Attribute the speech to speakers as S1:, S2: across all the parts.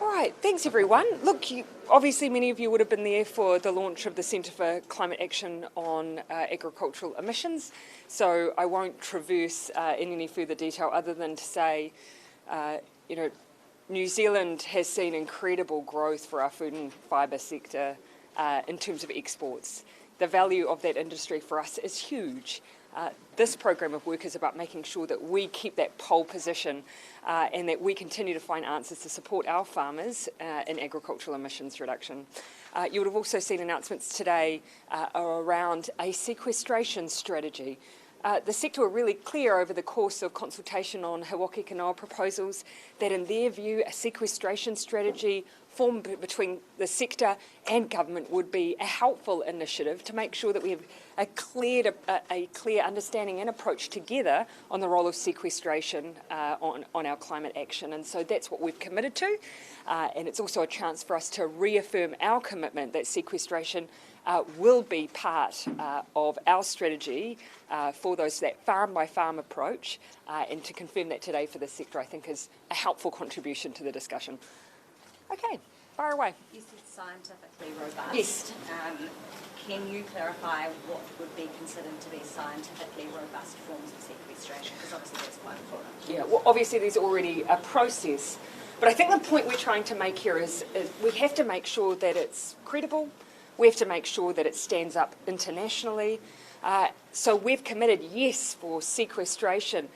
S1: All right, thanks everyone. Look, obviously many of you would have been there for the launch of the Centre for Climate Action on agricultural emissions, so I won't traverse in any further detail other than to say, New Zealand has seen incredible growth for our food and fibre sector in terms of exports. The value of that industry for us is huge. This program of work is about making sure that we keep that pole position and that we continue to find answers to support our farmers in agricultural emissions reduction. You would have also seen announcements today around a sequestration strategy. The sector were really clear over the course of consultation on Hawaii Kanoa proposals that in their view a sequestration strategy formed between the sector and government would be a helpful initiative to make sure that we have a clear understanding and approach together on the role of sequestration on our climate action. And so that's what we've committed to, and it's also a chance for us to reaffirm our commitment that sequestration will be part of our strategy for that farm-by-farm approach, and to confirm that today for the sector I think is a helpful contribution to the discussion. Okay, fire away.
S2: You said scientifically robust.
S1: Yes.
S2: Can you clarify what would be considered to be scientifically robust forms of sequestration? Because obviously that's quite important.
S1: Yeah, well obviously there's already a process, but I think the point we're trying to make here is we have to make sure that it's credible. We have to make sure that it stands up internationally. So we've committed, yes, for sequestration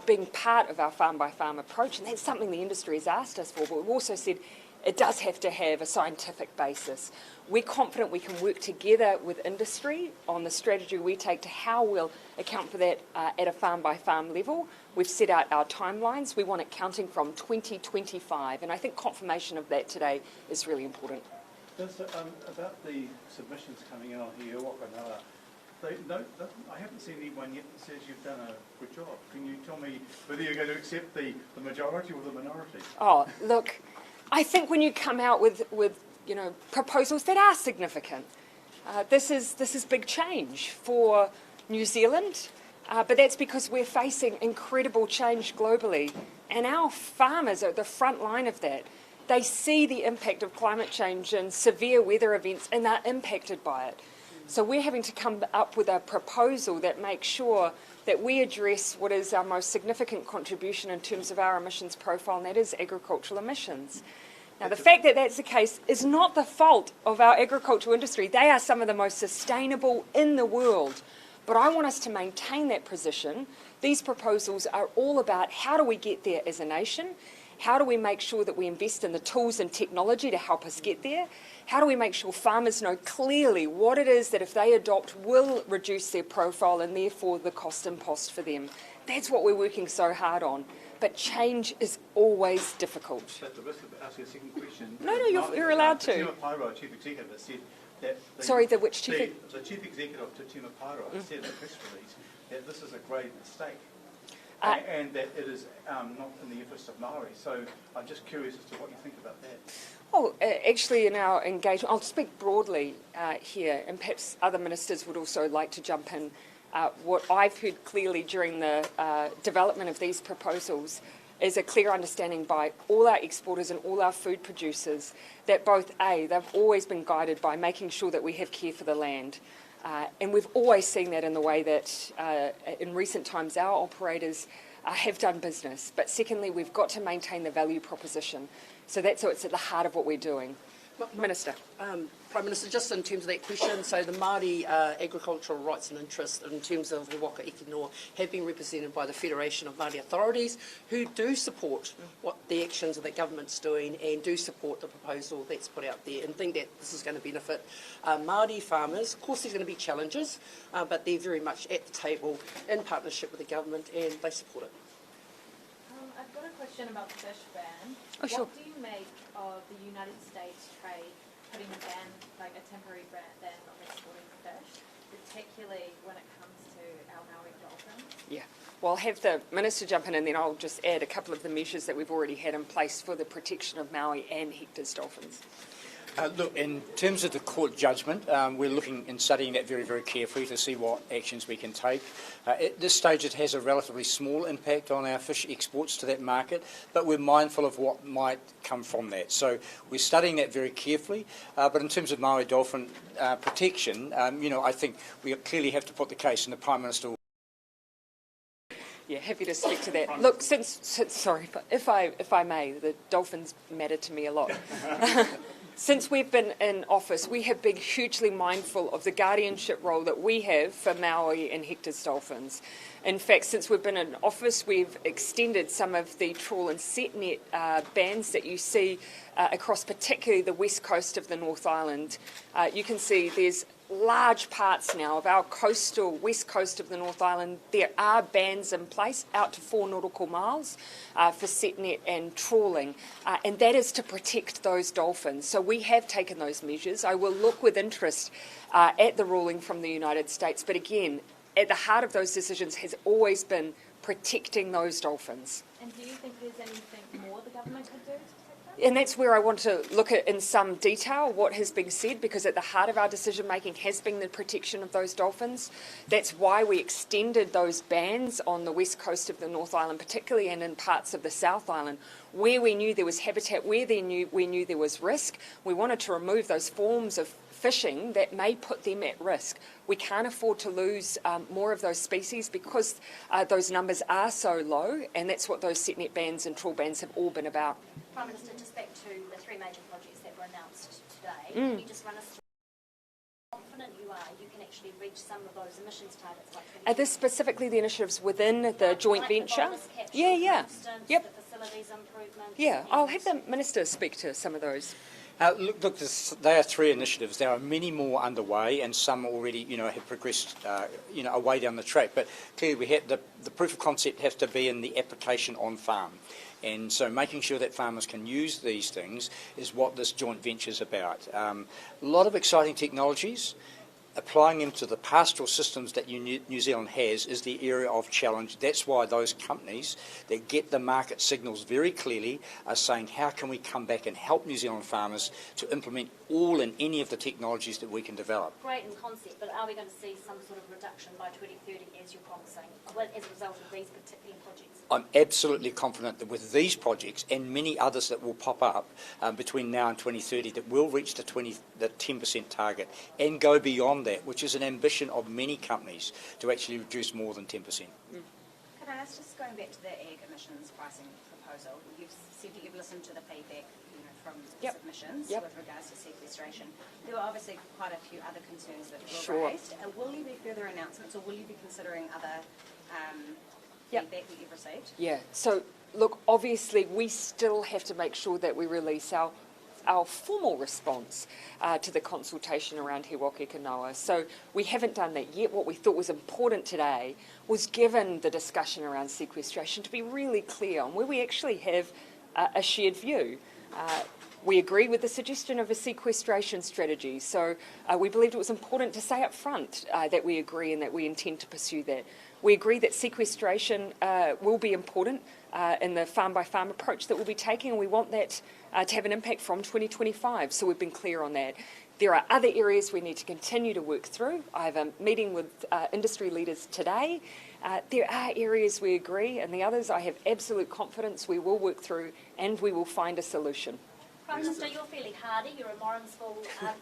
S1: being part of our farm-by-farm approach, and that's something the industry has asked us for, but we've also said it does have to have a scientific basis. We're confident we can work together with industry on the strategy we take to how we'll account for that at a farm-by-farm level. We've set out our timelines. We want it counting from 2025, and I think confirmation of that today is really important.
S3: About the submissions coming out here, I haven't seen anyone yet that says you've done a good job. Can you tell me whether you're going to accept the majority or the minority?
S1: Oh, look, I think when you come out with proposals that are significant, this is big change for New Zealand, but that's because we're facing incredible change globally, and our farmers are at the front line of that. They see the impact of climate change and severe weather events, and they're impacted by it. So we're having to come up with a proposal that makes sure that we address what is our most significant contribution in terms of our emissions profile, and that is agricultural emissions. Now, the fact that that's the case is not the fault of our agricultural industry. They are some of the most sustainable in the world. But I want us to maintain that position. These proposals are all about how do we get there as a nation. How do we make sure that we invest in the tools and technology to help us get there? How do we make sure farmers know clearly what it is that if they adopt will reduce their profile and therefore the cost impost for them? That's what we're working so hard on. But change is always difficult.
S3: At the risk of asking a second question.
S1: No, you're allowed to.
S3: Tima Paeroa, Chief Executive, has said that...
S1: which Chief...
S3: The Chief Executive of Tima Paeroa said in a press release that this is a grave mistake. And that it is not in the interest of Maori. So I'm just curious as to what you think about that.
S1: Oh, actually in our engagement, I'll speak broadly here, and perhaps other ministers would also like to jump in. What I've heard clearly during the development of these proposals is a clear understanding by all our exporters and all our food producers that both, they've always been guided by making sure that we have care for the land. And we've always seen that in the way that in recent times our operators have done business. But secondly, we've got to maintain the value proposition. So it's at the heart of what we're doing. Minister.
S4: Prime Minister, just in terms of that question, so the Maori agricultural rights and interests in terms of the waka eke noa have been represented by the Federation of Māori Authorities, who do support what the actions that government's doing and do support the proposal that's put out there and think that this is going to benefit Māori farmers. Of course there's going to be challenges, but they're very much at the table in partnership with the government and they support it.
S5: I've got a question about the fish ban.
S1: Oh, sure.
S5: What do you make of the United States trade putting a ban, like a temporary ban on exporting fish, particularly when it comes to our Maori dolphins?
S1: Yeah, well, I'll have the Minister jump in and then I'll just add a couple of the measures that we've already had in place for the protection of Maui and Hector's dolphins.
S6: Look, in terms of the court judgment, we're looking and studying that very, very carefully to see what actions we can take. At this stage, it has a relatively small impact on our fish exports to that market, but we're mindful of what might come from that. So we're studying that very carefully. But in terms of Maori dolphin protection, I think we clearly have to put the case, and the Prime Minister will.
S1: Yeah, happy to speak to that. Look, sorry, but if I may, the dolphins matter to me a lot. Since we've been in office, we have been hugely mindful of the guardianship role that we have for Maui and Hector's dolphins. In fact, since we've been in office, we've extended some of the trawl and set net bans that you see across particularly the west coast of the North Island. You can see there's large parts now of our coastal west coast of the North Island. There are bans in place out to 4 nautical miles for set net and trawling, and that is to protect those dolphins. So we have taken those measures. I will look with interest at the ruling from the United States, but again, at the heart of those decisions has always been protecting those dolphins.
S5: And do you think there's anything more the government could do to protect them?
S1: And that's where I want to look at in some detail what has been said, because at the heart of our decision making has been the protection of those dolphins. That's why we extended those bans on the west coast of the North Island particularly, and in parts of the South Island where we knew there was habitat, where we knew there was risk. We wanted to remove those forms of fishing that may put them at risk. We can't afford to lose more of those species because those numbers are so low, and that's what those set net bans and trawl bans have all been about.
S2: Prime Minister, just back to the 3 major projects that were announced today, can you just run us through how confident you are you can actually reach some of those emissions targets by 2020?
S1: Are this specifically the initiatives within the joint venture?
S2: The bonus capture,
S1: Yeah.
S2: for instance,
S1: Yep.
S2: the facilities improvements.
S1: Yeah, I'll have the Minister speak to some of those.
S6: Look, they are 3 initiatives. There are many more underway, and some already, have progressed, a way down the track. But clearly, we had the proof of concept has to be in the application on farm, and so making sure that farmers can use these things is what this joint venture is about. A lot of exciting technologies. Applying them to the pastoral systems that New Zealand has is the area of challenge. That's why those companies that get the market signals very clearly are saying, how can we come back and help New Zealand farmers to implement all and any of the technologies that we can develop?
S2: Great in concept, but are we going to see some sort of reduction by 2030 as you're promising, as a result of these particular projects?
S6: I'm absolutely confident that with these projects and many others that will pop up between now and 2030, that we'll reach the 10% target and go beyond that, which is an ambition of many companies to actually reduce more than 10%.
S2: Could I ask, just going back to the egg emissions pricing proposal, you've said that you've listened to the feedback from submissions with regards to sequestration. There were obviously quite a few other concerns that were raised. Will you be further announcements, or will you be considering other feedback that you've received?
S1: Yeah, so look, obviously we still have to make sure that we release our formal response to the consultation around He Waka Eke Noa. So we haven't done that yet. What we thought was important today was, given the discussion around sequestration, to be really clear on where we actually have a shared view. We agree with the suggestion of a sequestration strategy, so we believed it was important to say up front that we agree and that we intend to pursue that. We agree that sequestration will be important in the farm-by-farm approach that we'll be taking, and we want that to have an impact from 2025, so we've been clear on that. There are other areas we need to continue to work through. I have a meeting with industry leaders today. There are areas we agree, and the others I have absolute confidence we will work through and we will find a solution.
S2: Prime Minister, you're fairly hardy, you're a Morrinsville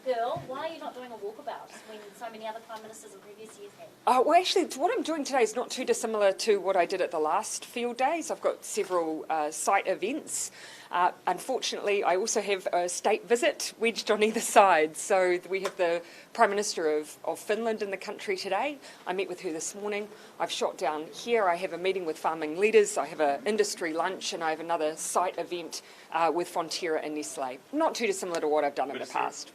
S2: girl. Why are you not doing a walkabout when so many other Prime Ministers in previous years have?
S1: Well, actually, what I'm doing today is not too dissimilar to what I did at the last Fieldays. I've got several site events. Unfortunately, I also have a state visit wedged on either side. So we have the Prime Minister of Finland in the country today. I met with her this morning. I've shot down here. I have a meeting with farming leaders. I have an industry lunch, and I have another site event with Fonterra and Nestle. Not too dissimilar to what I've done in the past.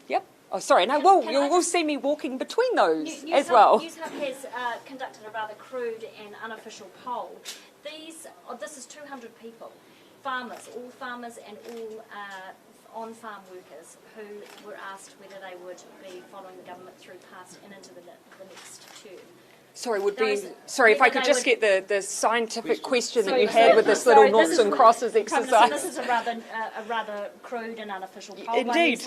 S1: Yep. Oh, sorry. No, you'll see me walking between those as well.
S2: News Hub has conducted a rather crude and unofficial poll. This is 200 people. Farmers, all farmers and all on-farm workers who were asked whether they would be following the government through past and into the next term.
S1: Sorry, if I
S7: whether
S1: could
S7: they
S1: just
S7: would-
S1: get the scientific question that
S7: Sorry,
S1: you had with this little
S7: sorry,
S1: noughts
S7: this
S1: and
S7: is-
S1: crosses
S7: Prime Minister,
S1: exercise.
S7: this is a rather crude and unofficial poll.
S1: Indeed.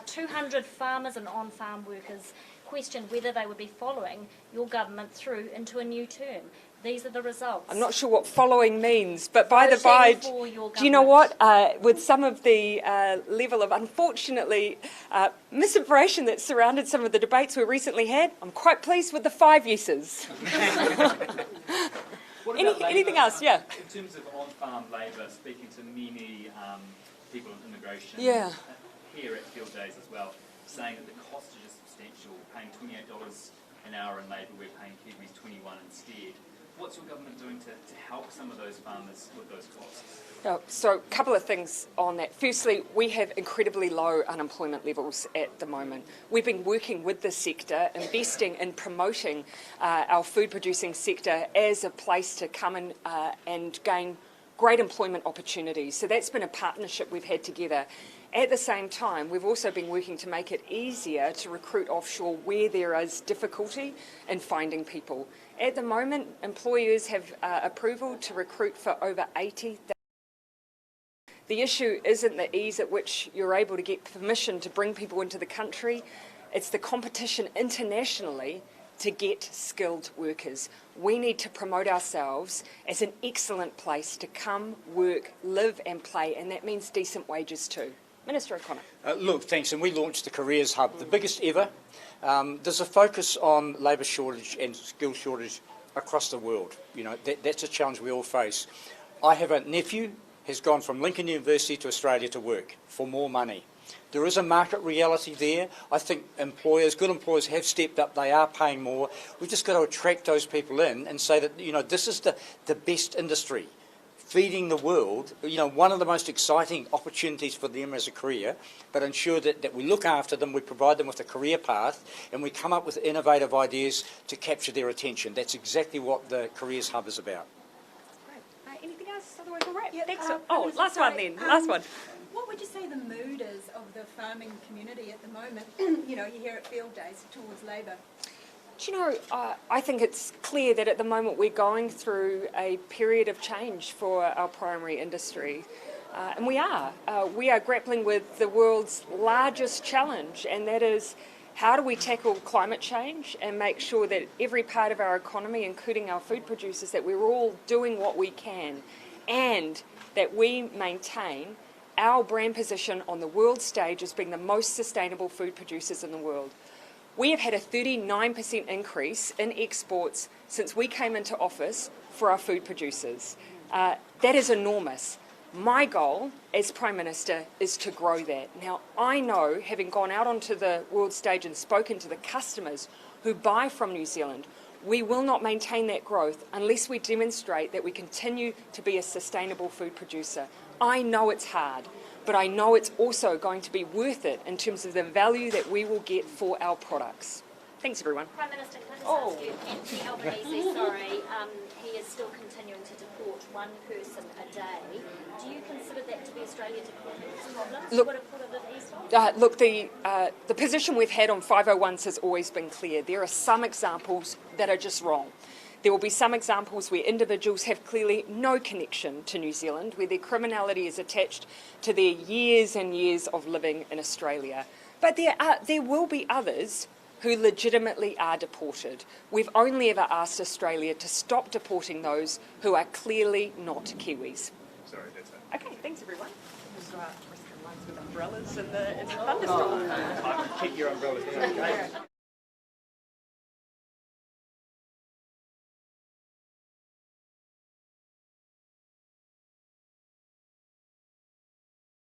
S7: 200 farmers and on-farm workers questioned whether they would be following your government through into a new term. These are the results.
S1: I'm not sure what following means, but by the
S7: Voting
S1: by,
S7: for your
S1: do you know
S7: government.
S1: what? With some of the level of, unfortunately, misinformation that surrounded some of the debates we recently had, I'm quite pleased with the 5 yeses.
S8: What about
S1: Anything
S8: labour?
S1: else? Yeah.
S8: In terms of on-farm labour, speaking to many people in immigration here at Fieldays as well, saying that the cost is just substantial, paying $28 an hour in labour, we're paying Kiwis 21 instead. What's your government doing to help some of those farmers with those costs?
S1: So a couple of things on that. Firstly, we have incredibly low unemployment levels at the moment. We've been working with the sector, investing in promoting our food producing sector as a place to come in and gain great employment opportunities. So that's been a partnership we've had together. At the same time, we've also been working to make it easier to recruit offshore where there is difficulty in finding people. At the moment, employers have approval to recruit for over 80,000. The issue isn't the ease at which you're able to get permission to bring people into the country, it's the competition internationally to get skilled workers. We need to promote ourselves as an excellent place to come, work, live and play, and that means decent wages too. Minister O'Connor.
S6: Look, thanks. And we launched the Careers Hub, the biggest ever. There's a focus on labour shortage and skill shortage across the world. You know, that's a challenge we all face. I have a nephew who's gone from Lincoln University to Australia to work for more money. There is a market reality there. I think employers, good employers, have stepped up. They are paying more. We've just got to attract those people in and say that, you know, this is the best industry. Feeding the world, you know, one of the most exciting opportunities for them as a career, but ensure that we look after them, we provide them with a career path, and we come up with innovative ideas to capture their attention. That's exactly what the Careers Hub is about.
S1: Great. Anything else? Otherwise we'll wrap.
S9: Yeah,
S1: Thanks.
S9: Last
S1: Last one then. Last one.
S9: What would you say the mood is of the farming community at the moment? You know, you hear at Fieldays towards Labour.
S1: Do you know, I think it's clear that at the moment we're going through a period of change for our primary industry. And we are. We are grappling with the world's largest challenge, and that is how do we tackle climate change and make sure that every part of our economy, including our food producers, that we're all doing what we can and that we maintain our brand position on the world stage as being the most sustainable food producers in the world. We have had a 39% increase in exports since we came into office for our food producers. That is enormous. My goal as Prime Minister is to grow that. Now, I know, having gone out onto the world stage and spoken to the customers who buy from New Zealand, we will not maintain that growth unless we demonstrate that we continue to be a sustainable food producer. I know it's hard, but I know it's also going to be worth it in terms of the value that we will get for our products. Thanks, everyone.
S7: Prime Minister, can I just ask you, Anthony Albanese, he is still continuing to deport one person a day. Do you consider that to be Australia's problem?
S1: Look,
S7: would have put it at ease?
S1: Look, the position we've had on 501s has always been clear. There are some examples that are just wrong. There will be some examples where individuals have clearly no connection to New Zealand, where their criminality is attached to their years and years of living in Australia. But there will be others who legitimately are deported. We've only ever asked Australia to stop deporting those who are clearly not Kiwis.
S3: Sorry, that's it.
S1: Okay, thanks everyone. With umbrellas and the thunderstorm.
S3: Keep your umbrellas down.